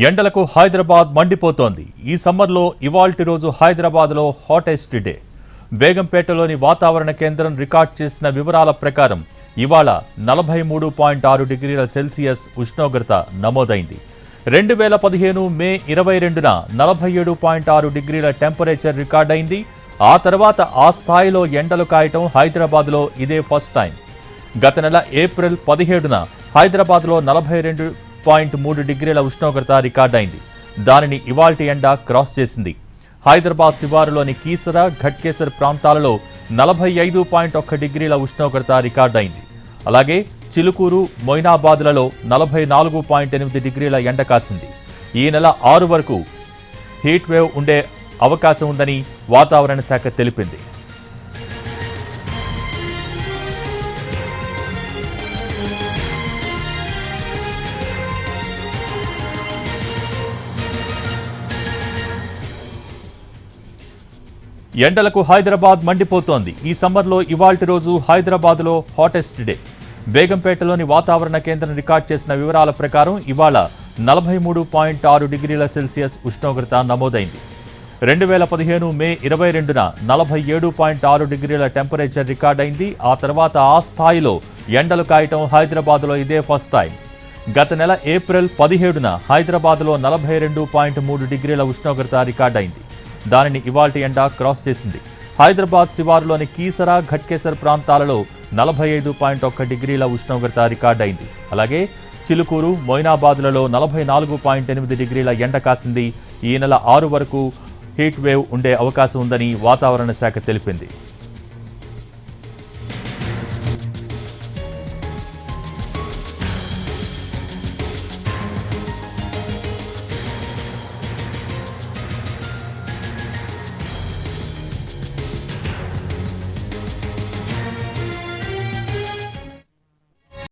ఎండలకు హైదరాబాద్ మండిపోతోంది. ఈ సమ్మర్లో ఇవాల్టి రోజు హైదరాబాద్లో హాటెస్ట్ డే. బేగంపేటలోని వాతావరణ కేంద్రం రికార్డ్ చేసిన వివరాల ప్రకారం ఇవాళ 43.6 డిగ్రీల సెల్సియస్ ఉష్ణోగ్రత నమోదైంది. 2015 మే 22న 47.6 డిగ్రీల టెంపరేచర్ రికార్డైంది. ఆ తర్వాత ఆ స్థాయిలో ఎండలు కాయటం హైదరాబాద్లో ఇదే ఫస్ట్ టైం. గత నెల ఏప్రిల్ 17న హైదరాబాద్లో 42.3 డిగ్రీల ఉష్ణోగ్రత రికార్డైంది. దానిని ఇవాల్టి ఎండ క్రాస్ చేసింది. హైదరాబాద్ శివారులోని కీసర, ఘట్కేసర్ ప్రాంతాలలో 45.1 డిగ్రీల ఉష్ణోగ్రత రికార్డైంది. అలాగే చిలుకూరు, మొయినాబాద్లలో 44.8 డిగ్రీల ఎండ కాసింది. ఈ నెల 6 వరకు హీట్ వేవ్ ఉండే అవకాశం ఉందని వాతావరణ శాఖ తెలిపింది. ఎండలకు హైదరాబాద్ మండిపోతోంది. ఈ సమ్మర్లో ఇవాల్టి రోజు హైదరాబాద్లో హాటెస్ట్ డే. బేగంపేటలోని వాతావరణ కేంద్రం రికార్డ్ చేసిన వివరాల ప్రకారం ఇవాళ 43.6 డిగ్రీల సెల్సియస్ ఉష్ణోగ్రత నమోదైంది. 2015 మే 22న 47.6 డిగ్రీల టెంపరేచర్ రికార్డైంది. ఆ తర్వాత ఆ స్థాయిలో ఎండలు కాయటం హైదరాబాద్లో ఇదే ఫస్ట్ టైం. గత నెల ఏప్రిల్ 17న హైదరాబాద్లో 42.3 డిగ్రీల ఉష్ణోగ్రత రికార్డైంది. దానిని ఇవాల్టి ఎండ క్రాస్ చేసింది. హైదరాబాద్ శివారులోని కీసర, ఘట్కేసర్ ప్రాంతాలలో 45.1 డిగ్రీల ఉష్ణోగ్రత రికార్డైంది. అలాగే చిలుకూరు, మొయినాబాద్లలో 44.8 డిగ్రీల ఎండ కాసింది. ఈ నెల 6 వరకు హీట్ వేవ్ ఉండే అవకాశం ఉందని వాతావరణ శాఖ తెలిపింది.